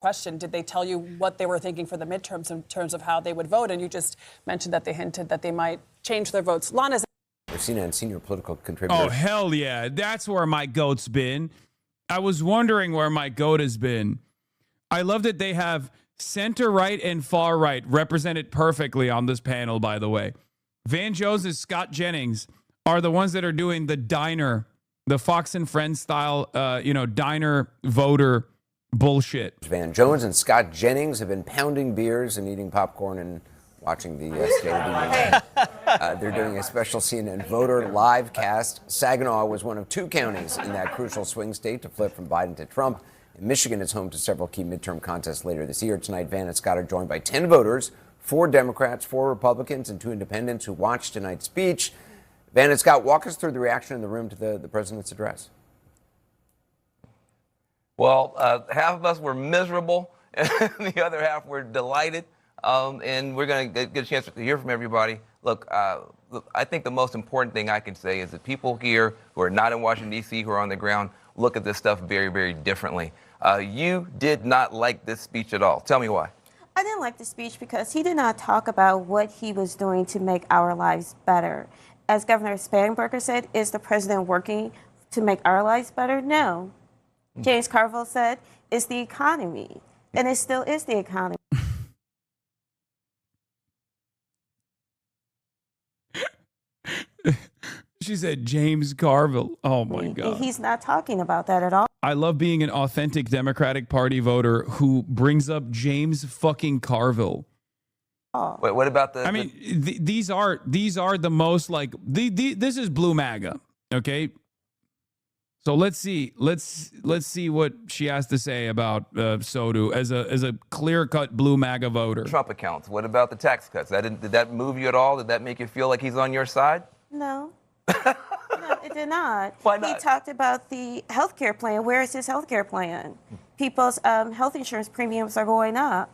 question, did they tell you what they were thinking for the midterms in terms of how they would vote? And you just mentioned that they hinted that they might change their votes. Lana's CNN senior political contributor. Oh, hell yeah. That's where my goat's been. I was wondering where my goat has been. I love that they have center right and far right represented perfectly on this panel, by the way. Van Jones and Scott Jennings are the ones that are doing the diner, the Fox and Friends style, diner voter bullshit. Van Jones and Scott Jennings have been pounding beers and eating popcorn and watching the State of the Union. They're doing a special CNN voter live cast. Saginaw was one of 2 counties in that crucial swing state to flip from Biden to Trump. And Michigan is home to several key midterm contests later this year. Tonight, Van and Scott are joined by 10 voters, 4 Democrats, 4 Republicans, and 2 independents who watched tonight's speech. Van and Scott, walk us through the reaction in the room to the president's address. Well, half of us were miserable, and the other half were delighted. And we're going to get a chance to hear from everybody. Look, I think the most important thing I can say is that people here who are not in Washington, D.C., who are on the ground, look at this stuff very, very differently. You did not like this speech at all. Tell me why. I didn't like the speech because he did not talk about what he was doing to make our lives better. As Governor Spanberger said, is the president working to make our lives better? No. James Carville said, it's the economy. And it still is the economy. She said James Carville. Oh, my God. He's not talking about that at all. I love being an authentic Democratic Party voter who brings up James fucking Carville. Wait, what about the? I mean, these are the most like this is blue MAGA, okay? So let's see what she has to say about Sodu as a clear-cut blue MAGA voter. Trump accounts. What about the tax cuts? Did that move you at all? Did that make you feel like he's on your side? No. No, it did not. Why not? He talked about the health care plan. Where is his health care plan? People's health insurance premiums are going up.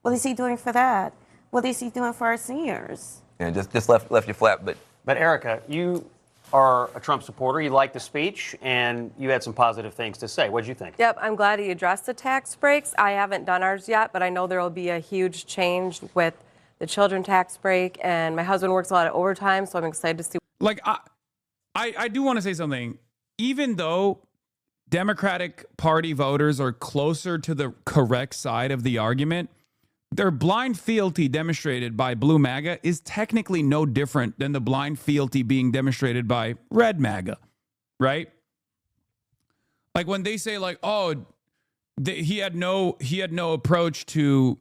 What is he doing for that? What is he doing for our seniors? And just left you flat. But Erica, you are a Trump supporter. You liked the speech, and you had some positive things to say. What did you think? Yep, I'm glad he addressed the tax breaks. I haven't done ours yet, but I know there will be a huge change with the children tax break, and my husband works a lot of overtime, so I'm excited to see. Like, I do want to say something. Even though Democratic Party voters are closer to the correct side of the argument, their blind fealty demonstrated by blue MAGA is technically no different than the blind fealty being demonstrated by red MAGA, right? Like when they say like, oh, he had no approach to,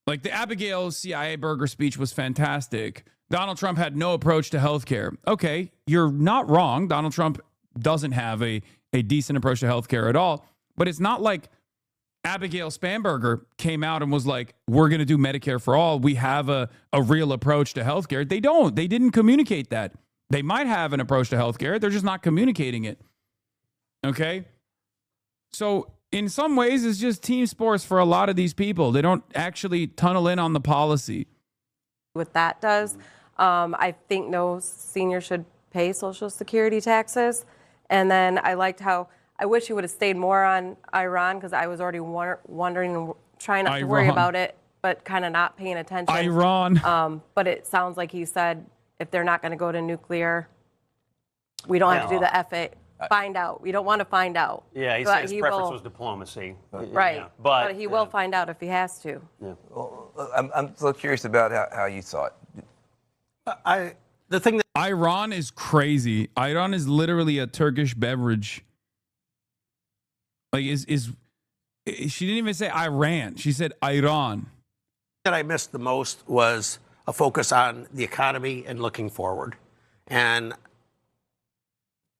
like the Abigail CIA Burger speech was fantastic. Donald Trump had no approach to healthcare. Okay, you're not wrong. Donald Trump doesn't have a decent approach to healthcare at all. But it's not like Abigail Spanberger came out and was like, we're going to do Medicare for all. We have a real approach to healthcare. They don't. They didn't communicate that. They might have an approach to healthcare. They're just not communicating it. Okay? So in some ways, it's just team sports for a lot of these people. They don't actually tunnel in on the policy. What that does. I think no senior should pay Social Security taxes. And then I liked how, I wish he would have stayed more on Iran because I was already wondering and trying not to worry about it, but kind of not paying attention. Iran. But it sounds like he said if they're not going to go to nuclear, we don't have to do the FA. Find out. We don't want to find out. Yeah, he said his preference was diplomacy. Right. Yeah. But he will find out if he has to. Yeah. Well, I'm so curious about how you saw it. The thing that Iran is crazy. Iran is literally a Turkish beverage. Like she didn't even say Iran. She said Iran. That I missed the most was a focus on the economy and looking forward. And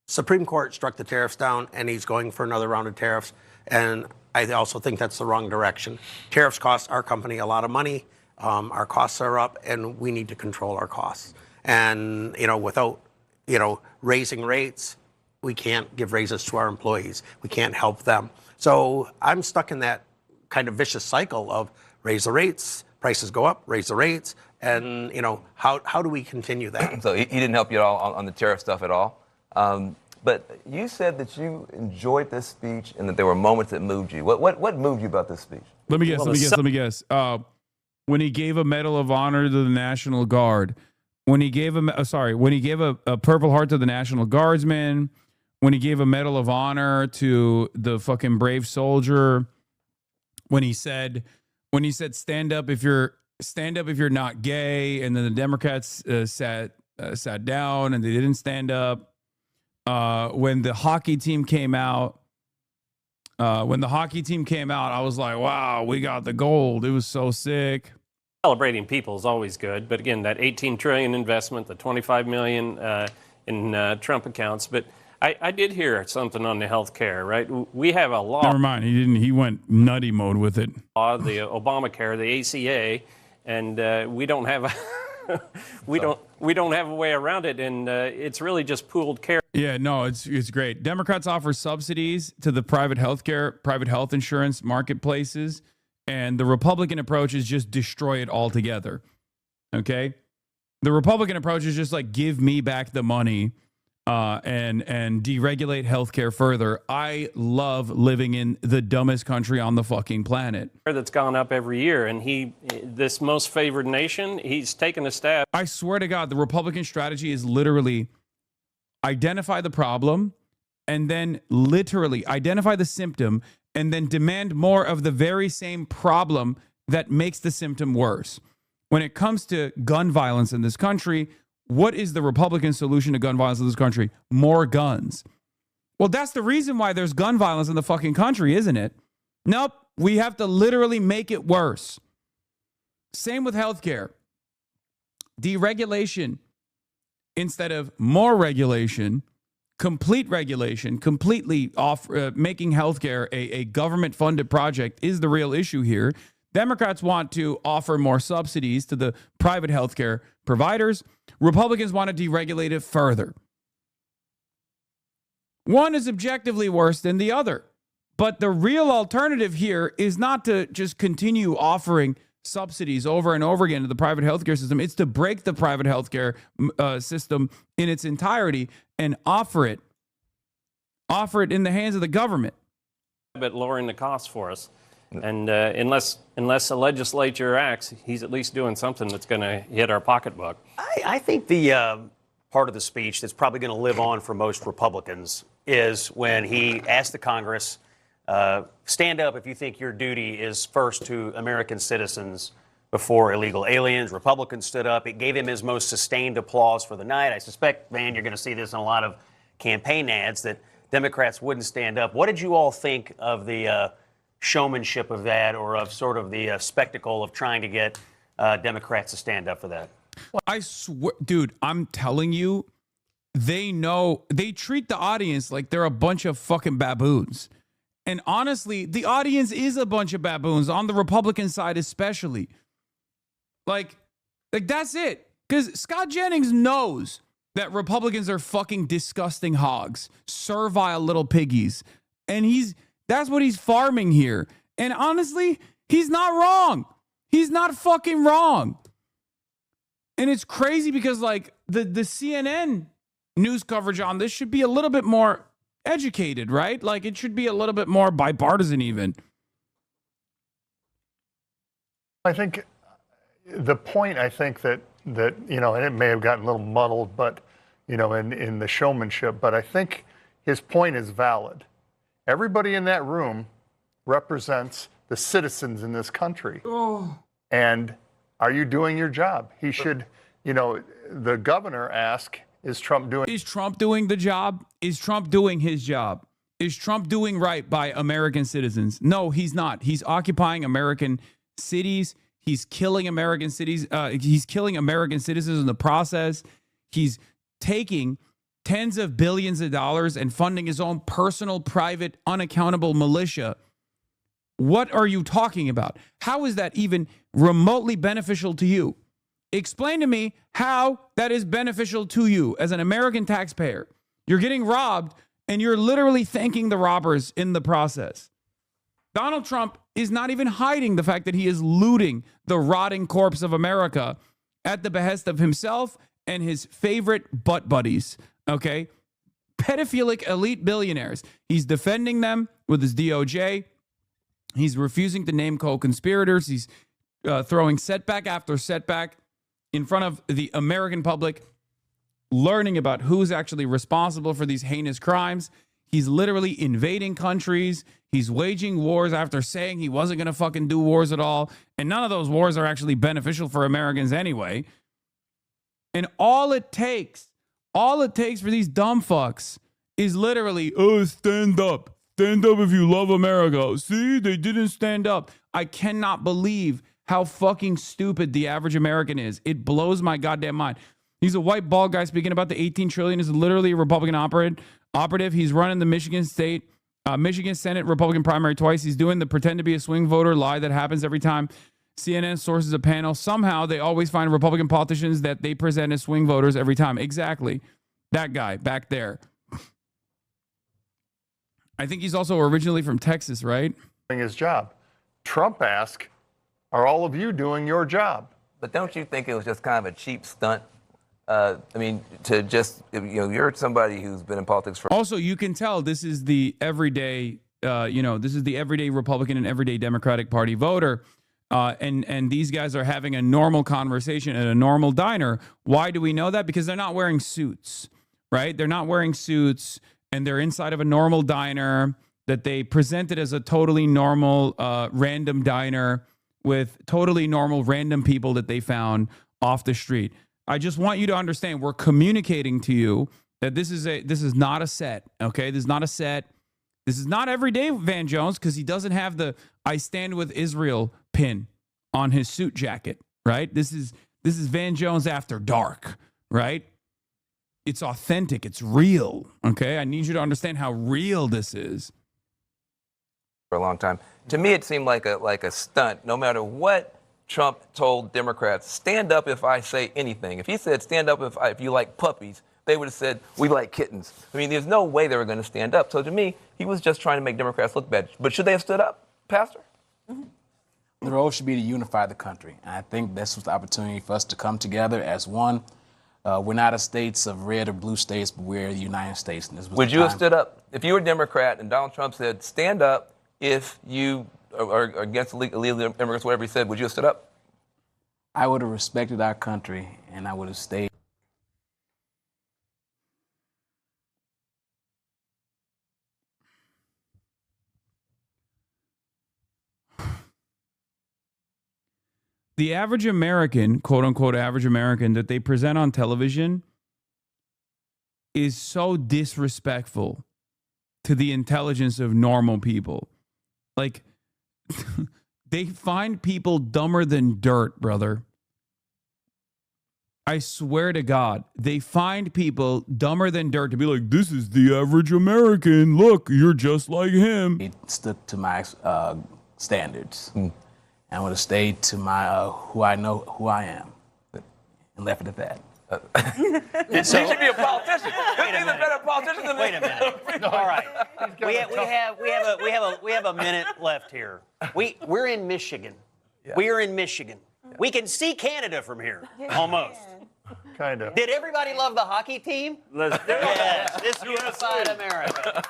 Supreme Court struck the tariffs down, and he's going for another round of tariffs. And I also think that's the wrong direction. Tariffs cost our company a lot of money. Our costs are up, and we need to control our costs. And, without, raising rates, we can't give raises to our employees. We can't help them. So I'm stuck in that kind of vicious cycle of raise the rates, prices go up, raise the rates. And, how do we continue that? So he didn't help you at all on the tariff stuff at all. But you said that you enjoyed this speech and that there were moments that moved you. What moved you about this speech? Let me guess. When he gave a Medal of Honor to the National Guard, when he gave a Purple Heart to the National Guardsmen, when he gave a Medal of Honor to the fucking brave soldier, when he said stand up if you're not gay, and then the Democrats sat down and they didn't stand up. When the hockey team came out, I was like, wow, we got the gold. It was so sick. Celebrating people is always good, but again, that 18 trillion investment, the 25 million in Trump accounts. But I did hear something on the health care, right? We have a law. Never mind. He didn't. He went nutty mode with it. The Obamacare, the ACA, and we don't have we don't have a way around it, and it's really just pooled care. Yeah, no, it's great. Democrats offer subsidies to the private health insurance marketplaces, and the Republican approach is just destroy it altogether. Okay, the Republican approach is just like give me back the money. And deregulate healthcare further. I love living in the dumbest country on the fucking planet. That's gone up every year, and this most favored nation, he's taken a stab. I swear to God, the Republican strategy is literally identify the problem and then literally identify the symptom and then demand more of the very same problem that makes the symptom worse. When it comes to gun violence in this country, what is the Republican solution to gun violence in this country? More guns. Well, that's the reason why there's gun violence in the fucking country, isn't it? Nope. We have to literally make it worse. Same with healthcare. Deregulation instead of more regulation, complete regulation, completely off making healthcare a government-funded project is the real issue here. Democrats want to offer more subsidies to the private healthcare providers. Republicans want to deregulate it further. One is objectively worse than the other. But the real alternative here is not to just continue offering subsidies over and over again to the private healthcare system. It's to break the private healthcare system in its entirety and offer it in the hands of the government. But lowering the cost for us. And unless the legislature acts, he's at least doing something that's going to hit our pocketbook. I think the part of the speech that's probably going to live on for most Republicans is when he asked the Congress, stand up if you think your duty is first to American citizens before illegal aliens. Republicans stood up. It gave him his most sustained applause for the night. I suspect, Van, you're going to see this in a lot of campaign ads, that Democrats wouldn't stand up. What did you all think of the showmanship of that, or of sort of the spectacle of trying to get Democrats to stand up for that? I swear, dude, I'm telling you, they treat the audience like they're a bunch of fucking baboons. And honestly, the audience is a bunch of baboons on the Republican side, especially. Like that's it. Because Scott Jennings knows that Republicans are fucking disgusting hogs, servile little piggies. And that's what he's farming here. And honestly, he's not wrong. He's not fucking wrong. And it's crazy because like the CNN news coverage on this should be a little bit more educated, right? Like it should be a little bit more bipartisan even. I think the point, I think that you know, and it may have gotten a little muddled, but you know, in the showmanship, but I think his point is valid. Everybody in that room represents the citizens in this country. Oh. And are you doing your job? He should, you know, the governor asked, is Trump doing the job? Is Trump doing his job? Is Trump doing right by American citizens? No, he's not. He's occupying American cities. He's killing American cities. He's killing American citizens in the process. He's taking tens of billions of dollars and funding his own personal, private, unaccountable militia. What are you talking about? How is that even remotely beneficial to you? Explain to me how that is beneficial to you as an American taxpayer. You're getting robbed and you're literally thanking the robbers in the process. Donald Trump is not even hiding the fact that he is looting the rotting corpse of America at the behest of himself and his favorite butt buddies. Okay? pedophilic elite billionaires. He's defending them with his DOJ. He's refusing to name co-conspirators. He's throwing setback after setback in front of the American public, learning about who's actually responsible for these heinous crimes. He's literally invading countries. He's waging wars after saying he wasn't going to fucking do wars at all. And none of those wars are actually beneficial for Americans anyway. And all it takes for these dumb fucks is literally, oh, stand up. Stand up if you love America. See, they didn't stand up. I cannot believe how fucking stupid the average American is. It blows my goddamn mind. He's a white bald guy speaking about the 18 trillion. Is literally a Republican operative. He's running the Michigan Senate Republican primary twice. He's doing the pretend to be a swing voter lie that happens every time CNN sources a panel. Somehow they always find Republican politicians that they present as swing voters every time. Exactly. That guy back there. I think he's also originally from Texas, right? Doing his job. Trump asked, are all of you doing your job? But don't you think it was just kind of a cheap stunt? I mean, to just, you're somebody who's been in politics for. Also, you can tell this is the everyday, this is the everyday Republican and everyday Democratic Party voter. And these guys are having a normal conversation at a normal diner. Why do we know that? Because they're not wearing suits, right? They're not wearing suits, and they're inside of a normal diner that they presented as a totally normal random diner with totally normal random people that they found off the street. I just want you to understand, we're communicating to you that this is not a set, okay? This is not a set. This is not everyday Van Jones, because he doesn't have the I stand with Israel pin on his suit jacket, right? This is Van Jones after dark, right? It's authentic. It's real, okay? I need you to understand how real this is. For a long time. To me, it seemed like a stunt. No matter what Trump told Democrats, stand up if I say anything. If he said stand up if you like puppies, they would have said we like kittens. I mean, there's no way they were going to stand up. So to me, he was just trying to make Democrats look bad. But should they have stood up, Pastor? The role should be to unify the country. And I think this was the opportunity for us to come together as one. We're not a states of red or blue states, but we're the United States. And this was Would you have stood up if you were a Democrat and Donald Trump said stand up if you are against illegal immigrants, whatever he said? Would you have stood up? I would have respected our country, and I would have stayed. The average American, quote unquote average American, that they present on television is so disrespectful to the intelligence of normal people. Like, they find people dumber than dirt, brother. I swear to God, they find people dumber than dirt to be like, this is the average American. Look, you're just like him. It stuck to my standards. I would have stayed to my who I know who I am, and left it at that. He should be a politician. He's a better politician than me. Wait a minute. All right. We have a minute left here. We're in Michigan. Yeah. We are in Michigan. Yeah. We can see Canada from here, almost. Kind of. Did everybody love the hockey team? Let's do it. Yes, this unified America.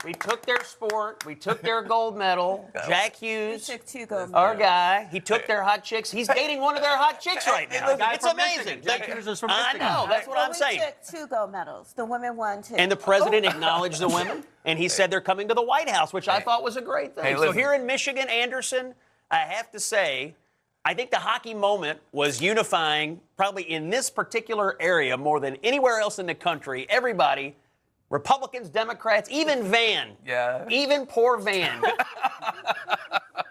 We took their sport. We took their gold medal. Jack Hughes, took 2 gold medals. our guy. He took their hot chicks. He's dating one of their hot chicks right now. It's amazing. Jack Hughes is from I Michigan. know. That's what I'm saying. We took 2 gold medals. The women won 2. And the president acknowledged the women, and he said they're coming to the White House, which I thought was a great thing. So here in Michigan, Anderson, I have to say, I think the hockey moment was unifying, probably in this particular area more than anywhere else in the country. Everybody, Republicans, Democrats, even Van, even poor Van,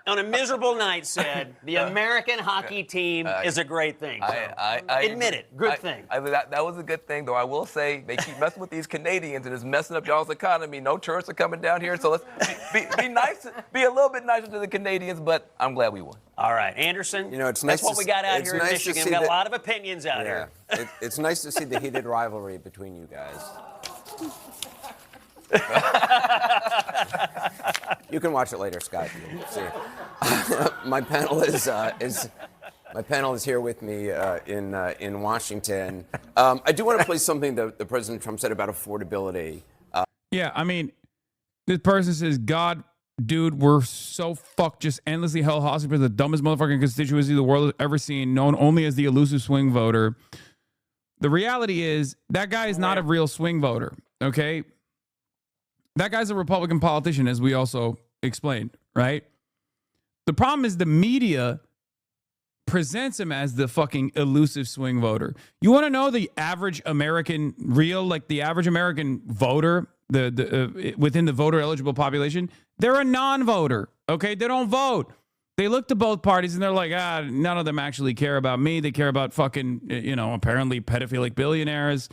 on a miserable night said, the American hockey team is a great thing. So I admit it, good thing. That was a good thing, though I will say they keep messing with these Canadians and it's messing up y'all's economy. No tourists are coming down here, so let's be nice, be a little bit nicer to the Canadians, but I'm glad we won. All right, Anderson, it's that's nice what we got out here in nice Michigan. We got a lot of opinions out here. It's nice to see the heated rivalry between you guys. You can watch it later, Scott. See. My panel is My panel is here with me in Washington. I do want to play something that President Trump said about affordability. Yeah, I mean, this person says, God, dude, we're so fucked, just endlessly held hostage by the dumbest motherfucking constituency the world has ever seen, known only as the elusive swing voter. The reality is that guy is not a real swing voter, okay? That guy's a Republican politician, as we also explained, right? The problem is the media presents him as the fucking elusive swing voter. You want to know the average American the average American voter, within the voter eligible population? They're a non-voter, okay? They don't vote. They look to both parties and they're like, none of them actually care about me. They care about fucking, apparently pedophilic billionaires.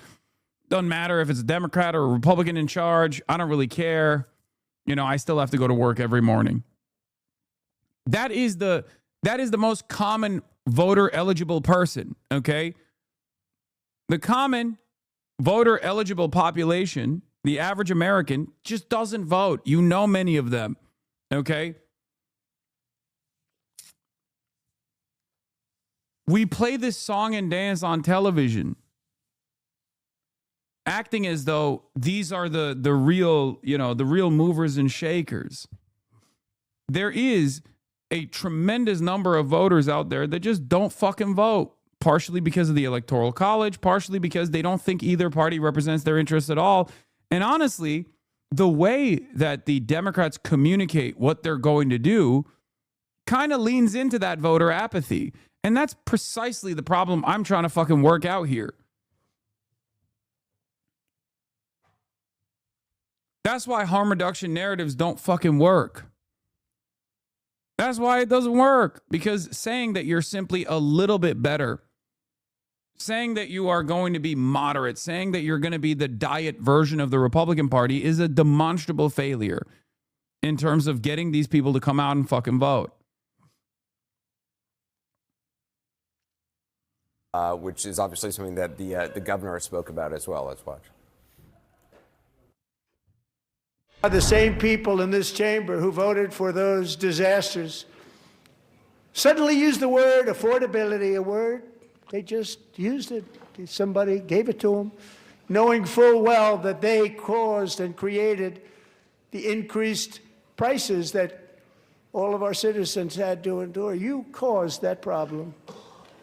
Doesn't matter if it's a Democrat or a Republican in charge. I don't really care. I still have to go to work every morning. That is the most common voter eligible person, okay? The common voter eligible population, the average American, just doesn't vote. You know many of them, okay? We play this song and dance on television, acting as though these are the real, the real movers and shakers. There is a tremendous number of voters out there that just don't fucking vote, partially because of the Electoral College, partially because they don't think either party represents their interests at all. And honestly, the way that the Democrats communicate what they're going to do kind of leans into that voter apathy. And that's precisely the problem I'm trying to fucking work out here. That's why harm reduction narratives don't fucking work. That's why it doesn't work. Because saying that you're simply a little bit better, saying that you are going to be moderate, saying that you're going to be the diet version of the Republican Party is a demonstrable failure in terms of getting these people to come out and fucking vote. Which is obviously something that the governor spoke about as well. Let's watch. The same people in this chamber who voted for those disasters suddenly used the word affordability, a word, they just used it. Somebody gave it to them, knowing full well that they caused and created the increased prices that all of our citizens had to endure. You caused that problem.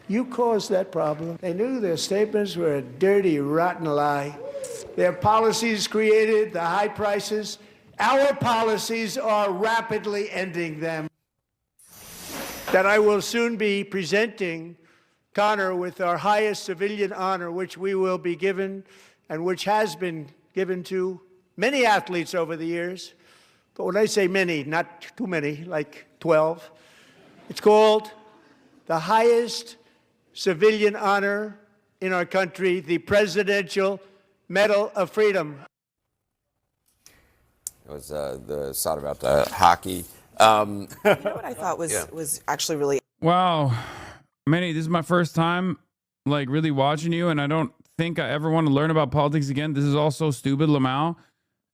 You caused that problem. They knew their statements were a dirty, rotten lie. Their policies created the high prices. Our policies are rapidly ending them. That I will soon be presenting Connor with our highest civilian honor, which we will be given and which has been given to many athletes over the years. But when I say many, not too many, like 12, it's called the highest civilian honor in our country, the Presidential Medal of Freedom. It was the thought about hockey. You know what I thought was actually really... Wow. Manny, this is my first time really watching you, and I don't think I ever want to learn about politics again. This is all so stupid, Lamau.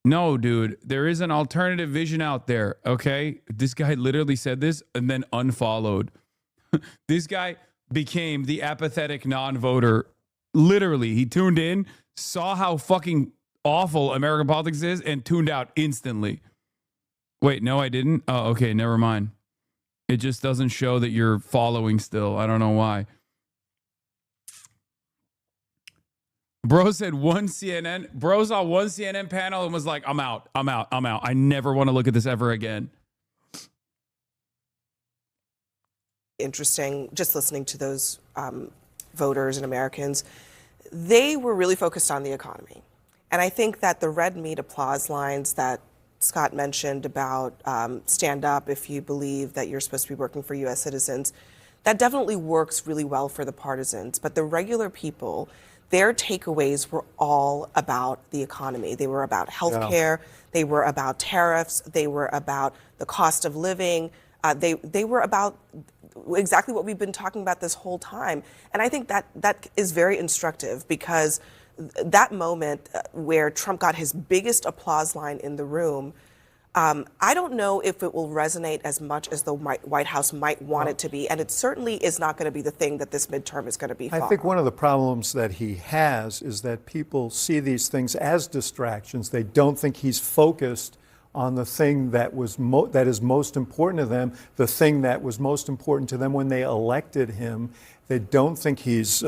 No, dude, there is an alternative vision out there, okay? This guy literally said this and then unfollowed. This guy became the apathetic non-voter. Literally, he tuned in, saw how fucking awful American politics is, and tuned out instantly. Wait, no, I didn't? Oh, okay, never mind. It just doesn't show that you're following still. I don't know why. Bro said Bro saw one CNN panel and was like, I'm out. I never want to look at this ever again. Interesting, just listening to those voters and Americans. They were really focused on the economy. And I think that the red meat applause lines that Scott mentioned about stand up if you believe that you're supposed to be working for U.S. citizens, that definitely works really well for the partisans. But the regular people, their takeaways were all about the economy. They were about healthcare. They were about tariffs. They were about the cost of living. They were about exactly what we've been talking about this whole time. And I think that is very instructive, because that moment where Trump got his biggest applause line in the room I don't know if it will resonate as much as the White House might want it to be, and it certainly is not going to be the thing that this midterm is going to be fought I think on. one of the problems that he has is that people see these things as distractions. They don't think he's focused on the thing that that is most important to them, the thing that was most important to them when they elected him. They don't think he's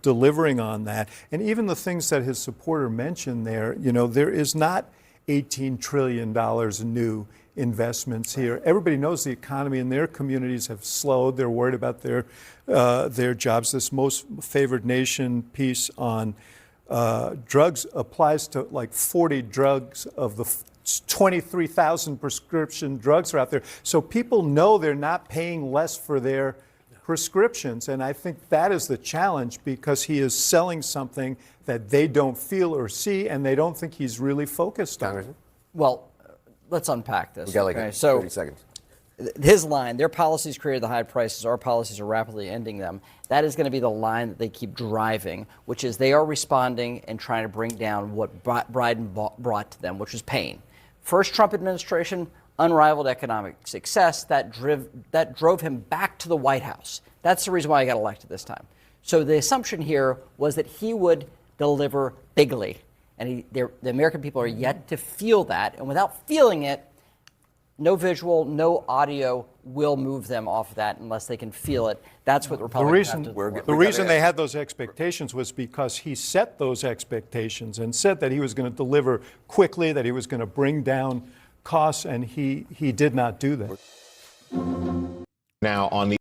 delivering on that. And even the things that his supporter mentioned there, there is not $18 trillion in new investments here. Everybody knows the economy in their communities have slowed. They're worried about their jobs. This most favored nation piece on drugs applies to like 40 drugs of the 23,000 prescription drugs are out there. So people know they're not paying less for their prescriptions. And I think that is the challenge, because he is selling something that they don't feel or see, and they don't think he's really focused on. Well, let's unpack this. We got like 30 seconds. His line, their policies created the high prices, our policies are rapidly ending them. That is going to be the line that they keep driving, which is they are responding and trying to bring down what Biden brought to them, which was pain. First Trump administration, unrivaled economic success that drove him back to the White House. That's the reason why he got elected this time. So the assumption here was that he would deliver bigly. And the American people are yet to feel that. And without feeling it, no visual, no audio will move them off of that unless they can feel it. That's what Republicans have to. The reason they had those expectations was because he set those expectations and said that he was going to deliver quickly, that he was going to bring down costs, and he did not do that. Now on the